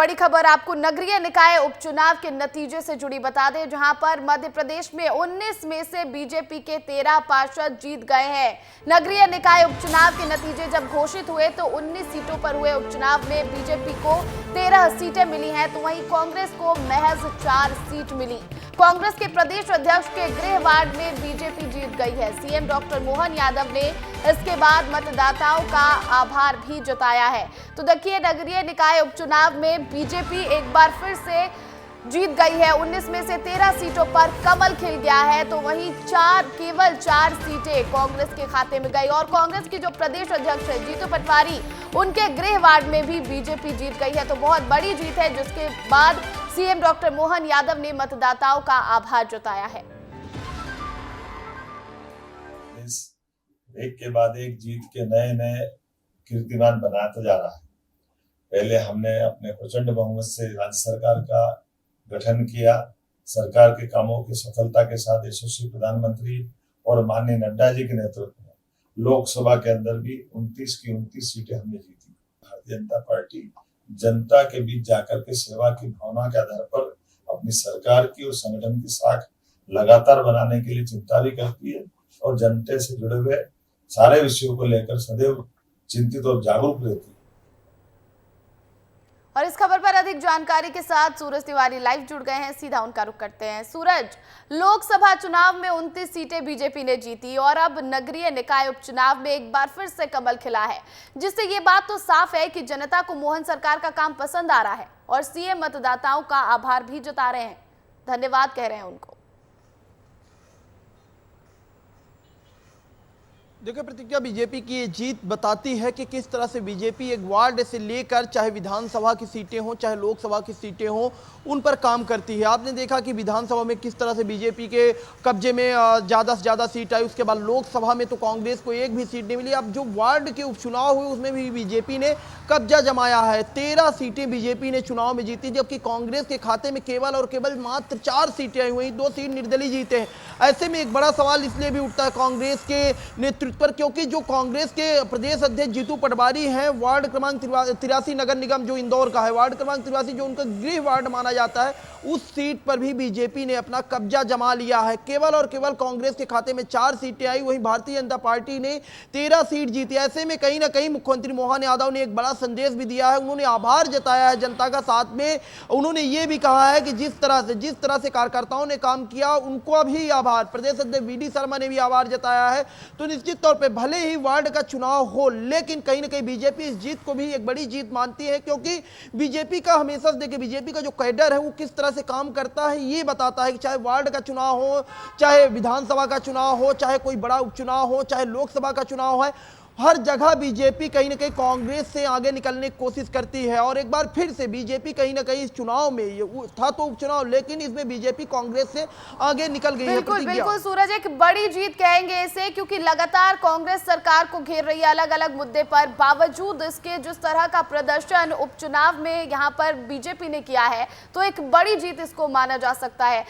बड़ी खबर आपको नगरीय निकाय उपचुनाव के नतीजे से जुड़ी बता दें, जहां पर मध्य प्रदेश में 19 में से बीजेपी के 13 पार्षद जीत गए हैं। नगरीय निकाय उपचुनाव के नतीजे जब घोषित हुए तो 19 सीटों पर हुए उपचुनाव में बीजेपी को 13 सीटें मिली हैं, तो वहीं कांग्रेस को महज 4 सीट मिली। कांग्रेस के प्रदेश अध्यक्ष के गृह वार्ड में बीजेपी जीत गई है। सीएम डॉक्टर मोहन यादव ने इसके बाद मतदाताओं का आभार भी जताया है। तो देखिए, नगरीय निकाय उपचुनाव में बीजेपी एक बार फिर से जीत गई है। 19 में से 13 सीटों पर कमल खिल गया है, तो वहीं केवल 4 सीटें कांग्रेस के खाते में गई। और कांग्रेस की जो प्रदेश अध्यक्ष है जीतू पटवारी, उनके गृह वार्ड में भी बीजेपी जीत गई है। तो बहुत बड़ी जीत है, जिसके बाद सीएम डॉक्टर मोहन यादव ने मतदाताओं का आभार जताया है। एक के बाद एक जीत के नए नए कीर्तिमान बनाता जा रहा है। पहले हमने अपने प्रचंड बहुमत से राज्य सरकार का गठन किया। सरकार के कामों की सफलता के साथ यशस्वी प्रधानमंत्री और माननीय नड्डा जी के नेतृत्व में लोकसभा के अंदर भी 29 की 29 सीटें हमने जीती। भारतीय जनता पार्टी जनता के बीच जाकर के सेवा की भावना के आधार पर अपनी सरकार की और संगठन की साख लगातार बनाने के लिए चिंता भी करती है और जनता से जुड़े हुए सारे विषयों को लेकर सदैव चिंतित और जागरूक रहती है। और इस खबर पर अधिक जानकारी के साथ सूरज तिवारी लाइव जुड़ गए हैं, सीधा उनका रुख करते हैं। सूरज, लोकसभा चुनाव में 29 सीटें बीजेपी ने जीती और अब नगरीय निकाय उपचुनाव में एक बार फिर से कमल खिला है, जिससे ये बात तो साफ है कि जनता को मोहन सरकार का काम पसंद आ रहा है और सीएम मतदाताओं का आभार भी जता रहे हैं, धन्यवाद कह रहे हैं उनको। देखिए प्रतिक्रिया, बीजेपी की ये जीत बताती है कि किस तरह से बीजेपी एक वार्ड से लेकर चाहे विधानसभा की सीटें हों चाहे लोकसभा की सीटें हों उन पर काम करती है। आपने देखा कि विधानसभा में किस तरह से बीजेपी के कब्जे में ज़्यादा से ज़्यादा सीट आई, उसके बाद लोकसभा में तो कांग्रेस को एक भी सीट नहीं मिली। अब जो वार्ड के उपचुनाव हुए उसमें भी बीजेपी ने कब्जा जमाया है। 13 सीटें बीजेपी ने चुनाव में जीती, जबकि कांग्रेस के खाते में केवल और केवल मात्र 4 सीटें आई हुई, 2 सीट निर्दलीय जीते हैं। ऐसे में एक बड़ा सवाल इसलिए भी उठता है कांग्रेस के नेतृत्व पर, क्योंकि जो कांग्रेस के प्रदेश अध्यक्ष जीतू पटवारी हैं, वार्ड क्रमांक 83 नगर निगम जो इंदौर का है, वार्ड क्रमांक 83 जो उनका गृह वार्ड माना जाता है, उस सीट पर भी बीजेपी ने अपना कब्जा जमा लिया है। केवल और केवल कांग्रेस के खाते में 4 सीटें आई, वहीं भारतीय जनता पार्टी ने 13 सीट जीती। ऐसे में कहीं ना कहीं मुख्यमंत्री मोहन यादव ने एक बड़ा संदेश भी दिया है। उन्होंने आभार जताया है जनता का, साथ में उन्होंने ये भी कहा है कि जिस तरह से कार्यकर्ताओं ने काम किया उनको भी आभार। प्रदेश अध्यक्ष वी डी शर्मा ने भी आभार जताया है। तो निश्चित तौर पे भले ही वार्ड का चुनाव हो, लेकिन कहीं ना कहीं बीजेपी इस जीत को भी एक बड़ी जीत मानती है, क्योंकि बीजेपी का हमेशा से देखिए बीजेपी का जो कैडर है वो किस तरह से काम करता है ये बताता है कि चाहे वार्ड का चुनाव हो, चाहे विधानसभा का चुनाव हो, चाहे कोई बड़ा उपचुनाव हो, चाहे लोकसभा का चुनाव है, हर जगह बीजेपी कहीं ना कहीं कांग्रेस से आगे निकलने की कोशिश करती है। और एक बार फिर से बीजेपी कहीं ना कहीं इस चुनाव में, ये था तो उपचुनाव, लेकिन इसमें बीजेपी कांग्रेस से आगे निकल गई है। बिल्कुल सूरज, एक बड़ी जीत कहेंगे इसे, क्योंकि लगातार कांग्रेस सरकार को घेर रही है अलग अलग मुद्दे पर। बावजूद इसके जिस तरह का प्रदर्शन उपचुनाव में यहाँ पर बीजेपी ने किया है, तो एक बड़ी जीत इसको माना जा सकता है।